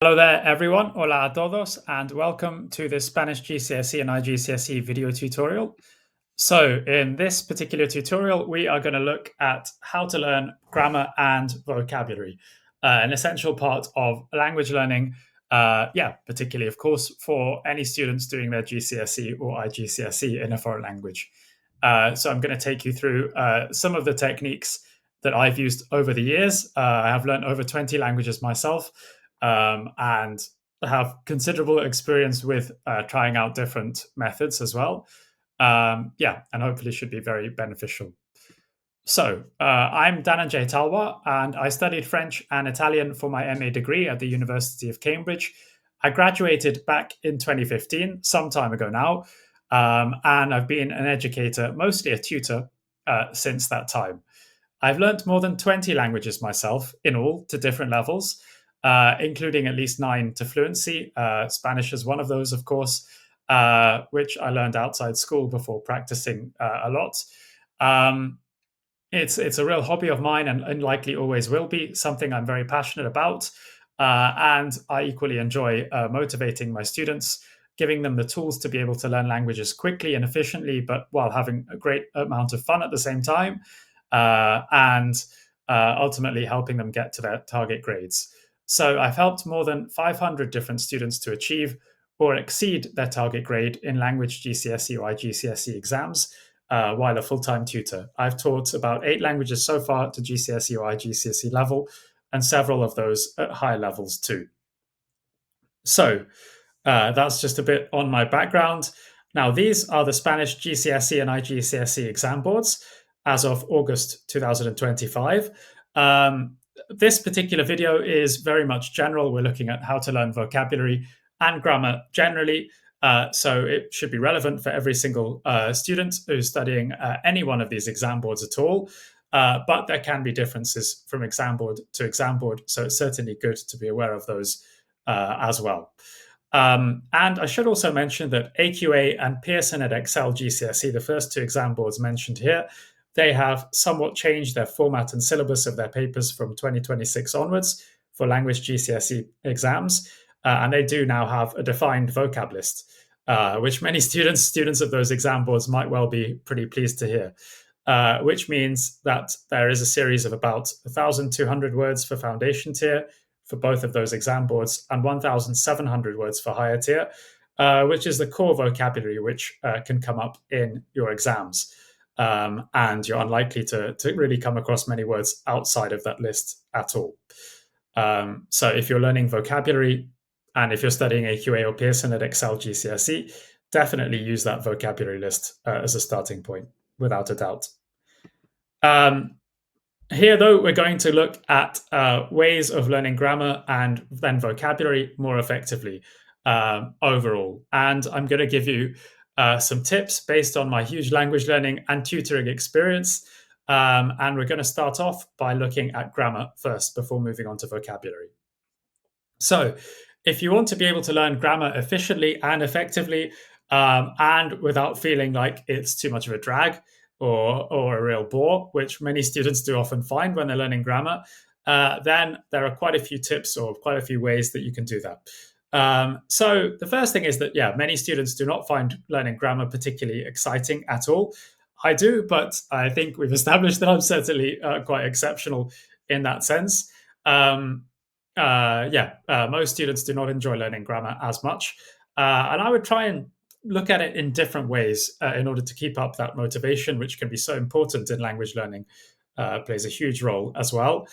Hello there, everyone. Hola a todos, and welcome to this Spanish GCSE and iGCSE video tutorial. So, in this particular tutorial, we are going to look at how to learn grammar and vocabulary, an essential part of language learning. Particularly, of course, for any students doing their GCSE or iGCSE in a foreign language. So, I'm going to take you through some of the techniques that I've used over the years. I have learned over 20 languages myself, and have considerable experience with trying out different methods as well. And hopefully should be very beneficial. So, I'm Dhananjay Talwar, and I studied French and Italian for my MA degree at the University of Cambridge. I graduated back in 2015, some time ago now, and I've been an educator, mostly a tutor, since that time. I've learnt more than 20 languages myself in all to different levels, including at least 9 to fluency. Spanish is one of those, of course, which I learned outside school before practicing a lot. Um, it's a real hobby of mine and likely always will be something I'm very passionate about. And I equally enjoy motivating my students, giving them the tools to be able to learn languages quickly and efficiently, but while having a great amount of fun at the same time, and ultimately helping them get to their target grades. So I've helped more than 500 different students to achieve or exceed their target grade in language GCSE or iGCSE exams while a full-time tutor. I've taught about 8 languages so far to GCSE or iGCSE level, and several of those at higher levels too. So that's just a bit on my background. Now, these are the Spanish GCSE and iGCSE exam boards as of August 2025. This particular video is very much general. We're looking at how to learn vocabulary and grammar generally. So it should be relevant for every single student who's studying any one of these exam boards at all. But there can be differences from exam board to exam board. So it's certainly good to be aware of those as well. And I should also mention that AQA and Pearson Edexcel GCSE, the first 2 exam boards mentioned here, they have somewhat changed their format and syllabus of their papers from 2026 onwards for language GCSE exams. And they do now have a defined vocab list, which many students of those exam boards might well be pretty pleased to hear. Which means that there is a series of about 1,200 words for foundation tier for both of those exam boards and 1,700 words for higher tier, which is the core vocabulary which can come up in your exams. And you're unlikely to really come across many words outside of that list at all. So if you're learning vocabulary and if you're studying AQA or Pearson Edexcel GCSE, definitely use that vocabulary list as a starting point, without a doubt. Here, though, we're going to look at ways of learning grammar and then vocabulary more effectively overall. And I'm going to give you some tips based on my huge language learning and tutoring experience. And we're going to start off by looking at grammar first before moving on to vocabulary. So, if you want to be able to learn grammar efficiently and effectively, and without feeling like it's too much of a drag or a real bore, which many students do often find when they're learning grammar, then there are quite a few tips or quite a few ways that you can do that. So the first thing is that, many students do not find learning grammar particularly exciting at all. I do, but I think we've established that I'm certainly quite exceptional in that sense. Most students do not enjoy learning grammar as much. And I would try and look at it in different ways in order to keep up that motivation, which can be so important in language learning, plays a huge role as well.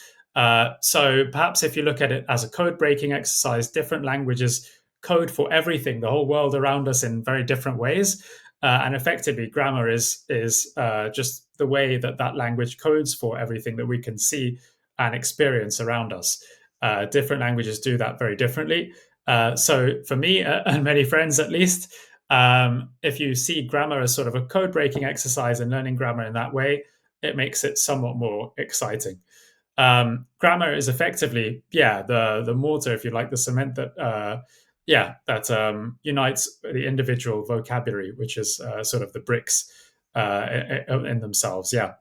So perhaps if you look at it as a code breaking exercise, different languages code for everything, the whole world around us in very different ways. And effectively, grammar is just the way that that language codes for everything that we can see and experience around us. Different languages do that very differently. So for me and many friends at least, if you see grammar as sort of a code breaking exercise and learning grammar in that way, it makes it somewhat more exciting. Grammar is effectively, the mortar, if you like, the cement that, unites the individual vocabulary, which is sort of the bricks in themselves. In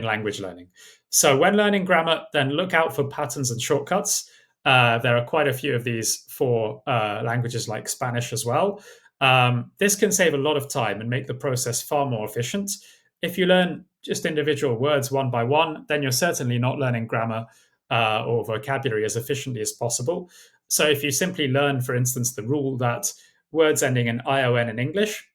language learning. So when learning grammar, then look out for patterns and shortcuts. There are quite a few of these for languages like Spanish as well. This can save a lot of time and make the process far more efficient. If you learn just individual words one by one, then you're certainly not learning grammar or vocabulary as efficiently as possible. So if you simply learn, for instance, the rule that words ending in ION in English,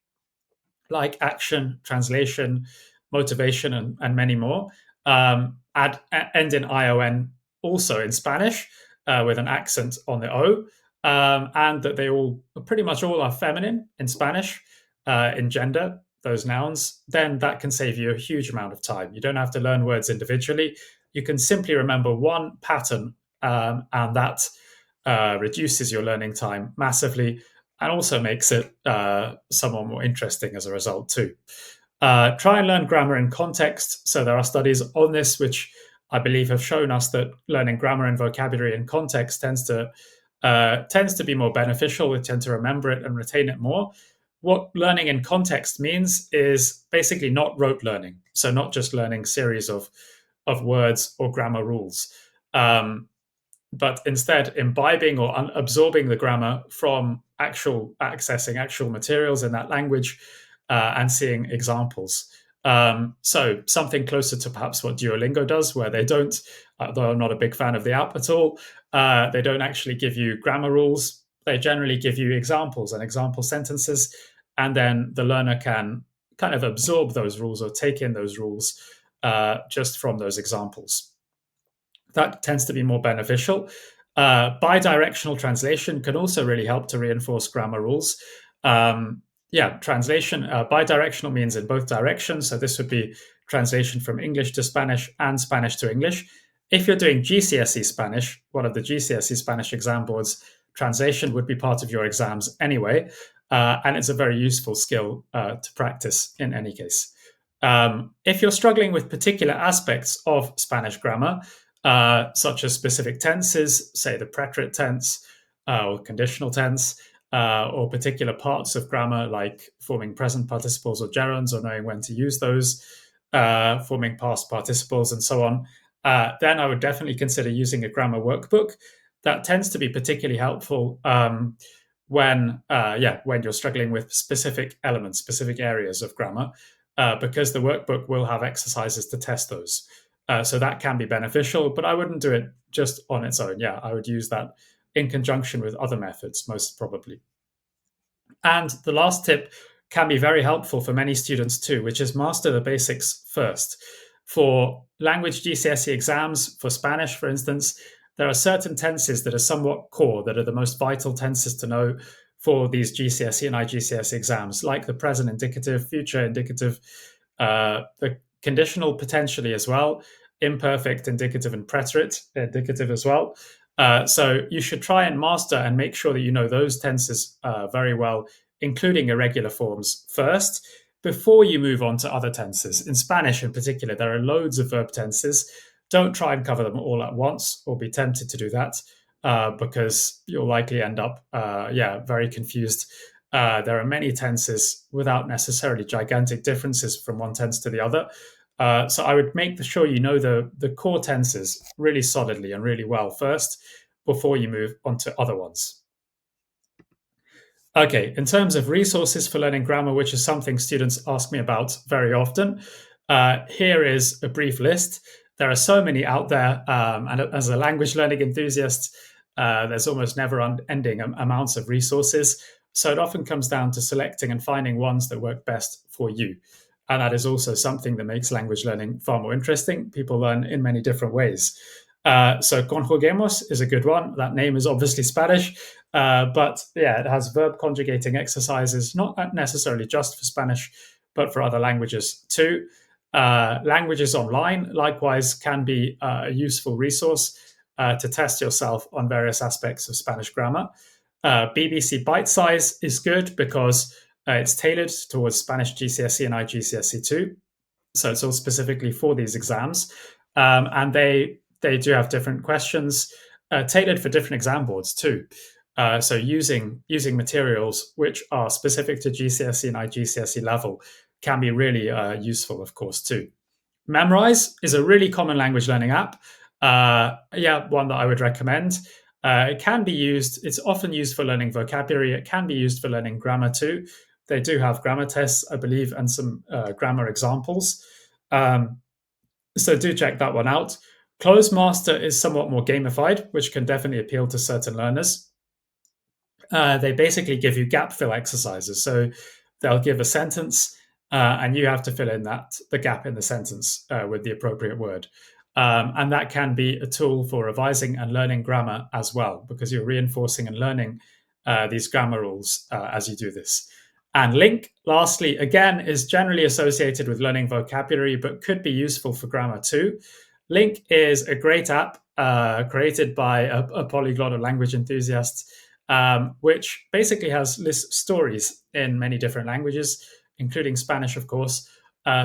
like action, translation, motivation, and many more, end in ION also in Spanish with an accent on the O, and that they all pretty much all are feminine in Spanish in gender, those nouns, then that can save you a huge amount of time. You don't have to learn words individually. You can simply remember one pattern, and that reduces your learning time massively and also makes it somewhat more interesting as a result too. Try and learn grammar in context. So there are studies on this which I believe have shown us that learning grammar and vocabulary in context tends to be more beneficial. We tend to remember it and retain it more. What learning in context means is basically not rote learning. So not just learning series of words or grammar rules. But instead imbibing or absorbing the grammar from accessing actual materials in that language and seeing examples. So something closer to perhaps what Duolingo does, where they don't, though I'm not a big fan of the app at all, they don't actually give you grammar rules. They generally give you examples and example sentences, and then the learner can kind of absorb those rules or take in those rules just from those examples. That tends to be more beneficial. Bidirectional translation can also really help to reinforce grammar rules. Translation, bidirectional means in both directions. So this would be translation from English to Spanish and Spanish to English. If you're doing GCSE Spanish, one of the GCSE Spanish exam boards, translation would be part of your exams anyway. And it's a very useful skill to practice in any case. If you're struggling with particular aspects of Spanish grammar, such as specific tenses, say the preterite tense or conditional tense, or particular parts of grammar like forming present participles or gerunds or knowing when to use those, forming past participles, and so on, then I would definitely consider using a grammar workbook. That tends to be particularly helpful when you're struggling with specific elements, specific areas of grammar, because the workbook will have exercises to test those. So that can be beneficial, but I wouldn't do it just on its own. Yeah, I would use that in conjunction with other methods, most probably. And the last tip can be very helpful for many students too, which is master the basics first. For language GCSE exams, for Spanish, for instance, there are certain tenses that are somewhat core, that are the most vital tenses to know for these GCSE and iGCSE exams, like the present indicative, future indicative, the conditional potentially as well, imperfect indicative, and preterite indicative as well. So you should try and master and make sure that you know those tenses very well, including irregular forms first, before you move on to other tenses. In Spanish, in particular, there are loads of verb tenses. Don't try and cover them all at once or be tempted to do that because you'll likely end up, very confused. There are many tenses without necessarily gigantic differences from one tense to the other. So I would make sure you know the core tenses really solidly and really well first before you move on to other ones. Okay, in terms of resources for learning grammar, which is something students ask me about very often, here is a brief list. There are so many out there, and as a language learning enthusiast, there's almost never ending amounts of resources. So it often comes down to selecting and finding ones that work best for you. And that is also something that makes language learning far more interesting. People learn in many different ways. So Conjuguemos is a good one. That name is obviously Spanish, but yeah, it has verb conjugating exercises, not necessarily just for Spanish, but for other languages too. Languages Online, likewise, can be a useful resource to test yourself on various aspects of Spanish grammar. BBC Bite Size is good because it's tailored towards Spanish GCSE and iGCSE too. So it's all specifically for these exams. And they do have different questions tailored for different exam boards too. So using materials which are specific to GCSE and iGCSE level can be really useful, of course, too. Memrise is a really common language learning app. Yeah, one that I would recommend. It can be used, it's often used for learning vocabulary. It can be used for learning grammar too. They do have grammar tests, I believe, and some grammar examples. Um, so do check that one out. Closemaster is somewhat more gamified, which can definitely appeal to certain learners. They basically give you gap fill exercises. So they'll give a sentence, and you have to fill in the gap in the sentence with the appropriate word. And that can be a tool for revising and learning grammar as well, because you're reinforcing and learning these grammar rules as you do this. And Link, lastly, again, is generally associated with learning vocabulary, but could be useful for grammar too. Link is a great app created by a polyglot or language enthusiast, which basically has lists of stories in many different languages, including Spanish, of course.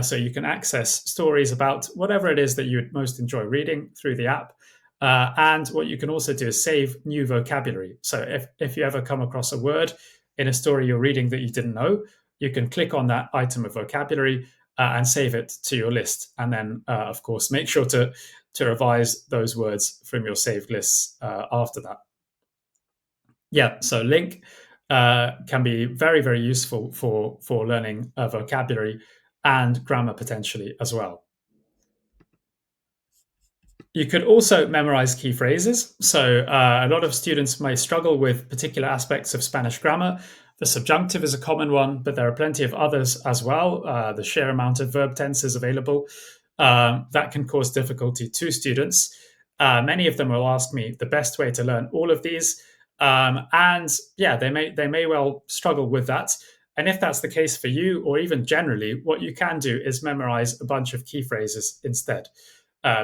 So you can access stories about whatever it is that you would most enjoy reading through the app. And what you can also do is save new vocabulary. So if you ever come across a word in a story you're reading that you didn't know, you can click on that item of vocabulary and save it to your list. And then, of course, make sure to revise those words from your saved lists after that. Yeah, so Link can be very, very useful for learning vocabulary and grammar potentially as well. You could also memorize key phrases. So, a lot of students may struggle with particular aspects of Spanish grammar. The subjunctive is a common one, but there are plenty of others as well. The sheer amount of verb tenses available that can cause difficulty to students. Many of them will ask me the best way to learn all of these, and yeah, they may well struggle with that. And if that's the case for you, or even generally, what you can do is memorize a bunch of key phrases instead.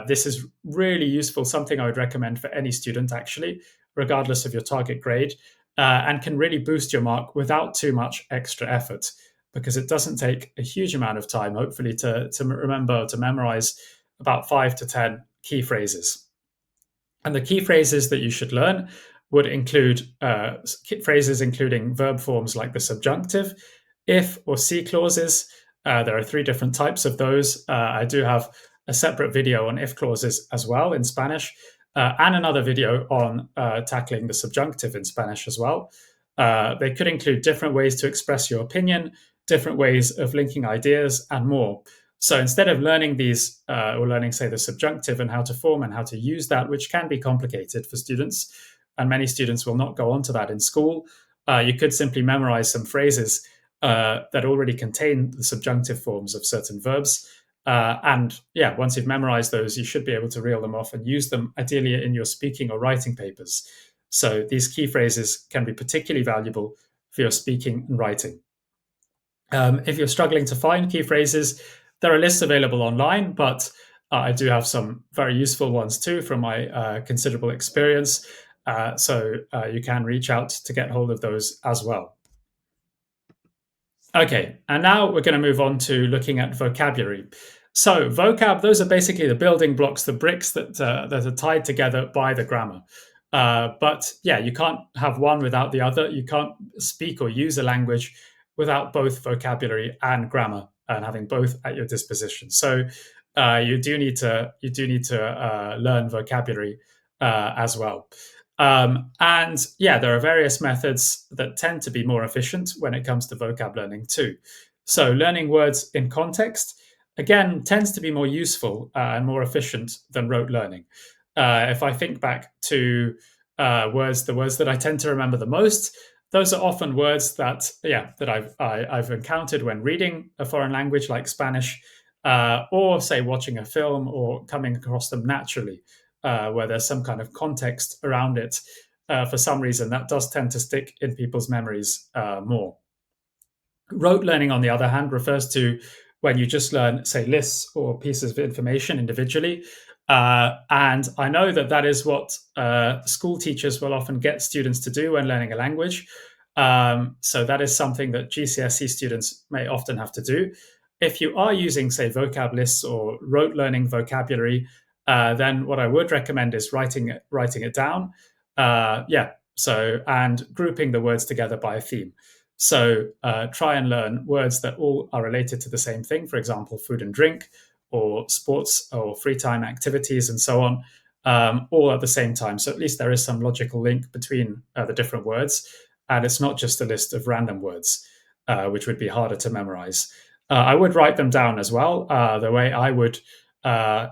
This is really useful, something I would recommend for any student, actually, regardless of your target grade, and can really boost your mark without too much extra effort because it doesn't take a huge amount of time, hopefully, to remember to memorize about 5 to 10 key phrases. And the key phrases that you should learn would include phrases including verb forms like the subjunctive, if or see clauses. There are 3 different types of those. I do have a separate video on if clauses as well in Spanish, and another video on tackling the subjunctive in Spanish as well. They could include different ways to express your opinion, different ways of linking ideas, and more. So instead of learning these, or learning, say, the subjunctive and how to form and how to use that, which can be complicated for students, and many students will not go on to that in school, you could simply memorize some phrases that already contain the subjunctive forms of certain verbs. And yeah, once you've memorized those, you should be able to reel them off and use them ideally in your speaking or writing papers. So these key phrases can be particularly valuable for your speaking and writing. If you're struggling to find key phrases, there are lists available online, but I do have some very useful ones too from my considerable experience. So you can reach out to get hold of those as well. Okay, and now we're going to move on to looking at vocabulary. So vocab, those are basically the building blocks, the bricks that are tied together by the grammar. But yeah, you can't have one without the other. You can't speak or use a language without both vocabulary and grammar, and having both at your disposition. So you do need to learn vocabulary as well. And yeah, there are various methods that tend to be more efficient when it comes to vocab learning too. So learning words in context, again, tends to be more useful and more efficient than rote learning. If I think back to the words that I tend to remember the most, those are often words that I've encountered when reading a foreign language like Spanish, or say watching a film or coming across them naturally, where there's some kind of context around it. For some reason, that does tend to stick in people's memories more. Rote learning, on the other hand, refers to when you just learn, say, lists or pieces of information individually. And I know that that is what school teachers will often get students to do when learning a language. So that is something that GCSE students may often have to do. If you are using, say, vocab lists or rote learning vocabulary, then what I would recommend is writing it down. Yeah. So, and grouping the words together by a theme. So try and learn words that all are related to the same thing, for example, food and drink, or sports or free time activities and so on, all at the same time. So at least there is some logical link between the different words, and it's not just a list of random words, which would be harder to memorize. I would write them down as well. The way I would uh,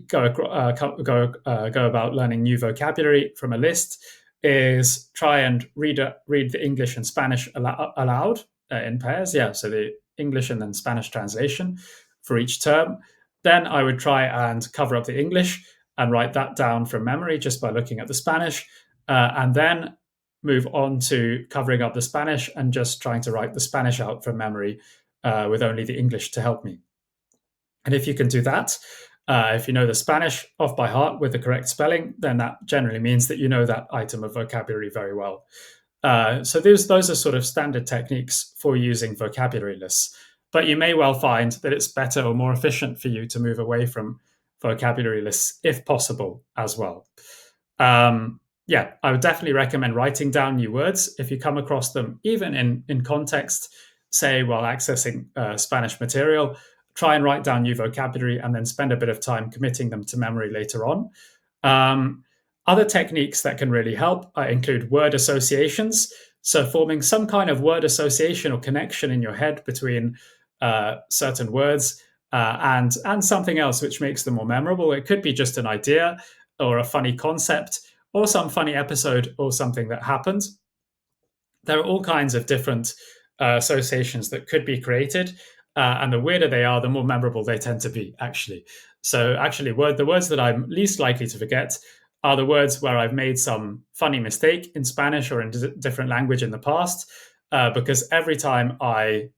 go about learning new vocabulary from a list is try and read the English and Spanish aloud in pairs. Yeah, so the English and then Spanish translation for each term. Then I would try and cover up the English and write that down from memory just by looking at the Spanish, and then move on to covering up the Spanish and just trying to write the Spanish out from memory with only the English to help me. And if you can do that, if you know the Spanish off by heart with the correct spelling, then that generally means that you know that item of vocabulary very well. So those are sort of standard techniques for using vocabulary lists. But you may well find that it's better or more efficient for you to move away from vocabulary lists if possible as well. Yeah, I would definitely recommend writing down new words if you come across them, even in context, say while accessing Spanish material. Try and write down new vocabulary and then spend a bit of time committing them to memory later on. Um, Other techniques that can really help include word associations. So, forming some kind of word association or connection in your head between certain words and something else which makes them more memorable. It could be just an idea or a funny concept or some funny episode or something that happened. There are all kinds of different associations that could be created. And the weirder they are, the more memorable they tend to be, actually. So, actually, the words that I'm least likely to forget are the words where I've made some funny mistake in Spanish or in different language in the past, because every time I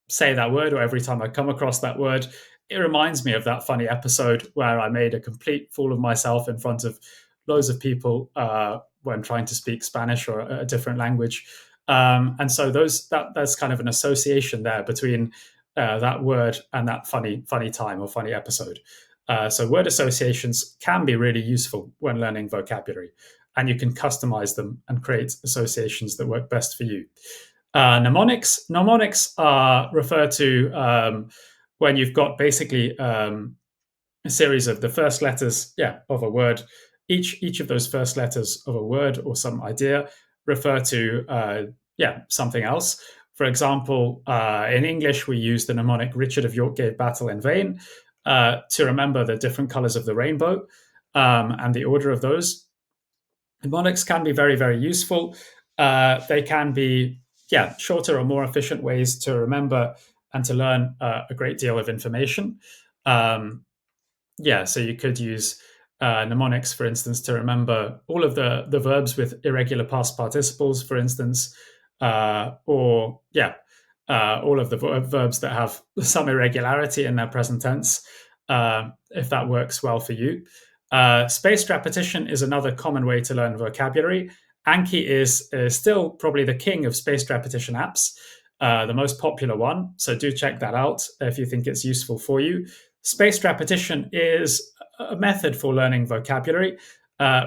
say that word or every time I come across that word, it reminds me of that funny episode where I made a complete fool of myself in front of loads of people when trying to speak Spanish or a different language. And so there's kind of an association there between that word and that funny time or funny episode. So word associations can be really useful when learning vocabulary, and you can customize them and create associations that work best for you. Mnemonics refer to when you've got basically a series of the first letters, of a word. Each of those first letters of a word or some idea refer to something else. For example, in English, we use the mnemonic "Richard of York gave battle in vain" to remember the different colors of the rainbow and the order of those. Mnemonics can be very, very useful. They can be, shorter or more efficient ways to remember and to learn a great deal of information. So you could use mnemonics, for instance, to remember all of the verbs with irregular past participles, for instance, or all of the verbs that have some irregularity in their present tense, if that works well for you. Spaced repetition is another common way to learn vocabulary. Anki is still probably the king of spaced repetition apps, the most popular one. So do check that out if you think it's useful for you. Spaced repetition is a method for learning vocabulary,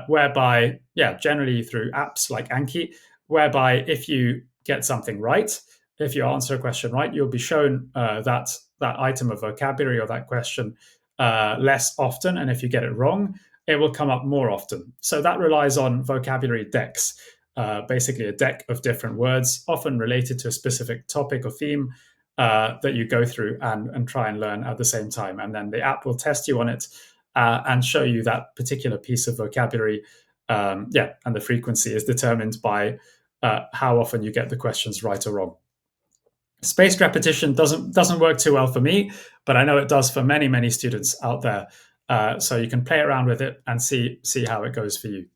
whereby, generally through apps like Anki, whereby if you get something right, if you answer a question right, you'll be shown that item of vocabulary or that question less often. And if you get it wrong, it will come up more often. So that relies on vocabulary decks, basically a deck of different words, often related to a specific topic or theme that you go through and try and learn at the same time. And then the app will test you on it and show you that particular piece of vocabulary. And the frequency is determined by how often you get the questions right or wrong. Spaced repetition doesn't work too well for me, but I know it does for many students out there. So you can play around with it and see how it goes for you.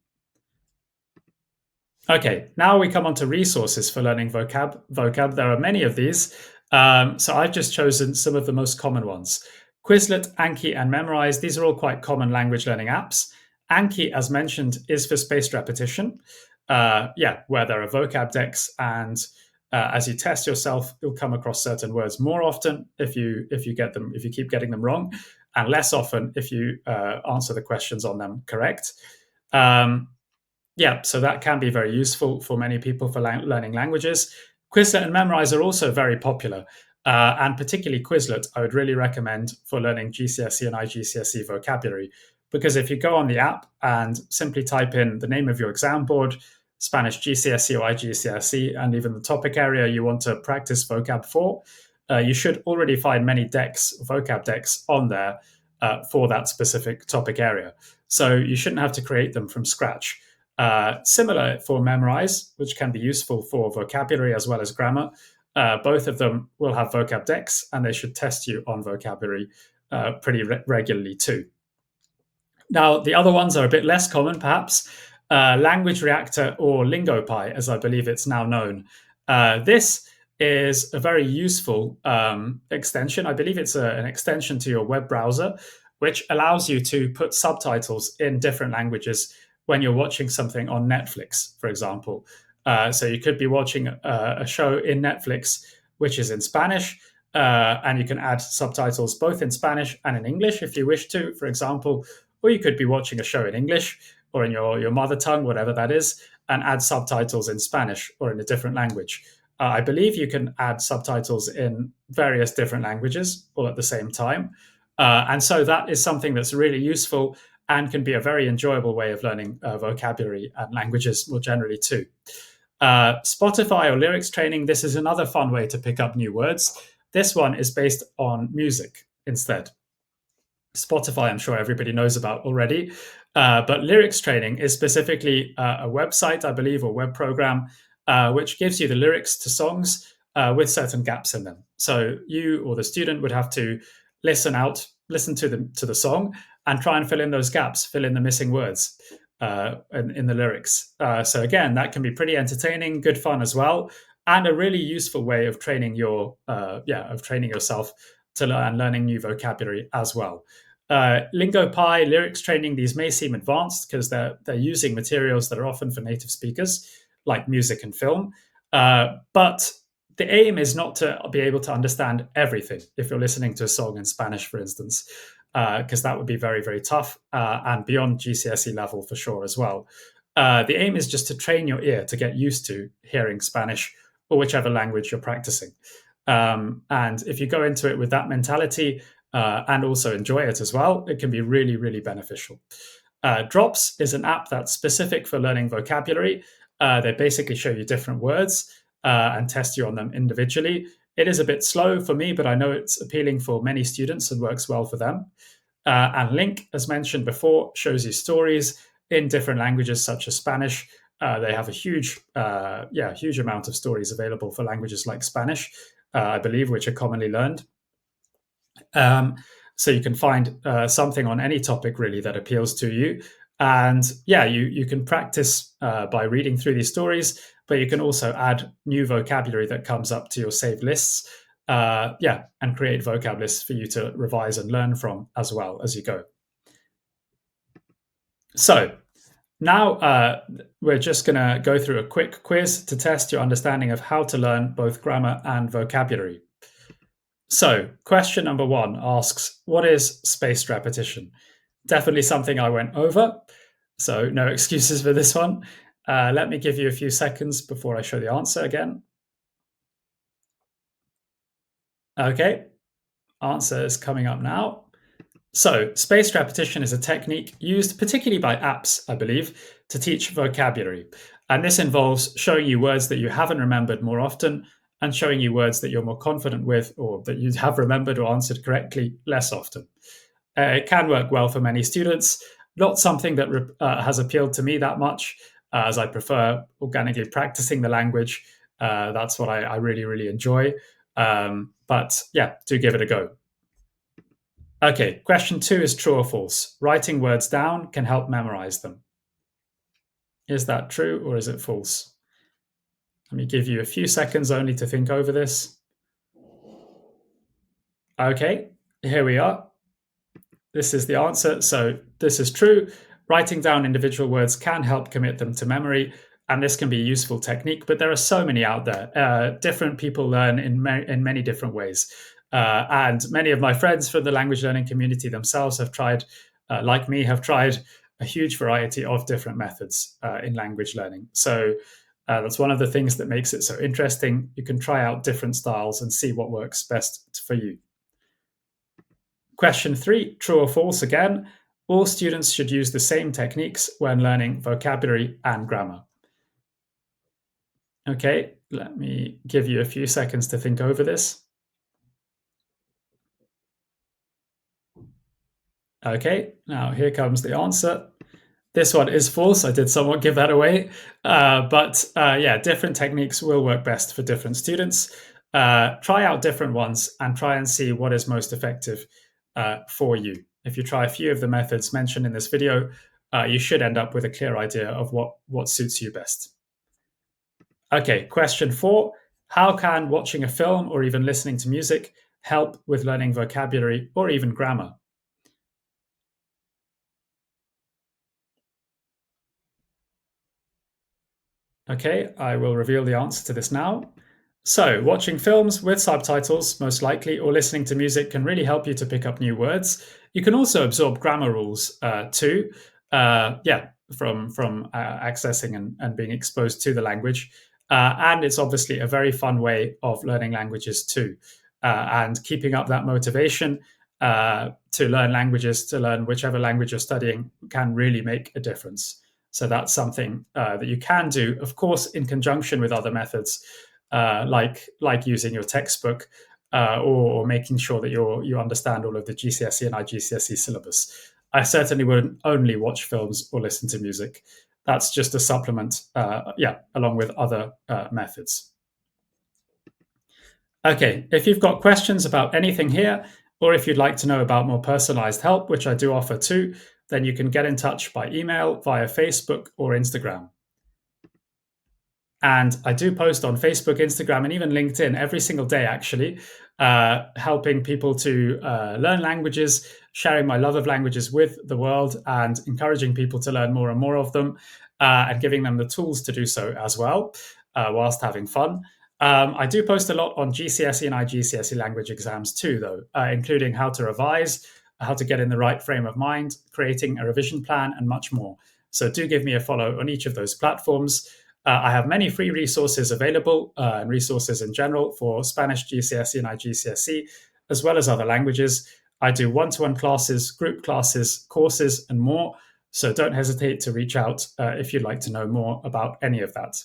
Okay, now we come on to resources for learning vocab. There are many of these, so I've just chosen some of the most common ones. Quizlet, Anki, and Memrise, these are all quite common language learning apps. Anki, as mentioned, is for spaced repetition, where there are vocab decks, and as you test yourself, you'll come across certain words more often if you keep getting them wrong, and less often if you answer the questions on them correct. So that can be very useful for many people for learning languages. Quizlet and Memrise are also very popular. And particularly Quizlet, I would really recommend for learning GCSE and iGCSE vocabulary. Because if you go on the app and simply type in the name of your exam board, Spanish GCSE or iGCSE, and even the topic area you want to practice vocab for, you should already find many decks, vocab decks on there for that specific topic area. So you shouldn't have to create them from scratch. Similar for Memrise, which can be useful for vocabulary as well as grammar. Both of them will have vocab decks, and they should test you on vocabulary pretty regularly too. Now, the other ones are a bit less common, perhaps. Language Reactor, or LingoPie, as I believe it's now known. This is a very useful extension. I believe it's an extension to your web browser, which allows you to put subtitles in different languages when you're watching something on Netflix, for example. So you could be watching a show in Netflix which is in Spanish, and you can add subtitles both in Spanish and in English if you wish to, for example. Or you could be watching a show in English or in your mother tongue, whatever that is, and add subtitles in Spanish or in a different language. I believe you can add subtitles in various different languages all at the same time. And so that is something that's really useful and can be a very enjoyable way of learning vocabulary and languages more generally too. Spotify or lyrics training, this is another fun way to pick up new words. This one is based on music instead. Spotify, I'm sure everybody knows about already. But lyrics training is specifically a website, I believe, or web program, which gives you the lyrics to songs with certain gaps in them. So you or the student would have to listen to the song and try and fill in those gaps, fill in the missing words in the lyrics. So again, that can be pretty entertaining, good fun as well, and a really useful way of training yourself to learning new vocabulary as well. LingoPie, lyrics training, these may seem advanced because they're using materials that are often for native speakers, like music and film. But the aim is not to be able to understand everything if you're listening to a song in Spanish, for instance, because that would be very, very tough and beyond GCSE level for sure as well. The aim is just to train your ear to get used to hearing Spanish or whichever language you're practicing. And if you go into it with that mentality and also enjoy it as well, it can be really, really beneficial. Drops is an app that's specific for learning vocabulary. They basically show you different words and test you on them individually. It is a bit slow for me, but I know it's appealing for many students and works well for them. And Link, as mentioned before, shows you stories in different languages such as Spanish. They have a huge amount of stories available for languages like Spanish, I believe, which are commonly learned. So you can find something on any topic really that appeals to you. And yeah, you can practice by reading through these stories, but you can also add new vocabulary that comes up to your saved lists. And create vocab lists for you to revise and learn from as well as you go. So now we're just going to go through a quick quiz to test your understanding of how to learn both grammar and vocabulary. So question number 1 asks, what is spaced repetition? Definitely something I went over, so no excuses for this one. Let me give you a few seconds before I show the answer again. Okay, answer is coming up now. So spaced repetition is a technique used particularly by apps, I believe, to teach vocabulary. And this involves showing you words that you haven't remembered more often and showing you words that you're more confident with or that you have remembered or answered correctly less often. It can work well for many students, not something that has appealed to me that much, as I prefer organically practicing the language. That's what I really, really enjoy. But yeah, do give it a go. Okay, question 2 is true or false. Writing words down can help memorize them. Is that true or is it false? Let me give you a few seconds only to think over this. Okay, here we are. This is the answer. So this is true. Writing down individual words can help commit them to memory, and this can be a useful technique, but there are so many out there. Different people learn in many different ways. And many of my friends from the language learning community themselves have tried, like me, have tried a huge variety of different methods in language learning. So That's one of the things that makes it so interesting. You can try out different styles and see what works best for you. Question 3, true or false again. All students should use the same techniques when learning vocabulary and grammar. Okay, let me give you a few seconds to think over this. Okay, now here comes the answer. This one is false. I did somewhat give that away. But yeah, different techniques will work best for different students. Try out different ones and try and see what is most effective for you. If you try a few of the methods mentioned in this video, you should end up with a clear idea of what suits you best. Okay, question 4. How can watching a film or even listening to music help with learning vocabulary or even grammar? Okay, I will reveal the answer to this now. So, watching films with subtitles, most likely, or listening to music can really help you to pick up new words. You can also absorb grammar rules too. Yeah, from accessing and being exposed to the language. And it's obviously a very fun way of learning languages too. And keeping up that motivation to learn languages, to learn whichever language you're studying, can really make a difference. So that's something that you can do, of course, in conjunction with other methods, like using your textbook or making sure that you understand all of the GCSE and iGCSE syllabus. I certainly wouldn't only watch films or listen to music. That's just a supplement, yeah, along with other methods. Okay, if you've got questions about anything here, or if you'd like to know about more personalized help, which I do offer too, then you can get in touch by email, via Facebook, or Instagram. And I do post on Facebook, Instagram, and even LinkedIn every single day, actually, helping people to learn languages, sharing my love of languages with the world, and encouraging people to learn more and more of them, and giving them the tools to do so as well, whilst having fun. I do post a lot on GCSE and iGCSE language exams too, though, including how to revise, how to get in the right frame of mind, creating a revision plan, and much more. So do give me a follow on each of those platforms. I have many free resources available and resources in general for Spanish, GCSE, and iGCSE, as well as other languages. I do one-to-one classes, group classes, courses, and more. So don't hesitate to reach out if you'd like to know more about any of that.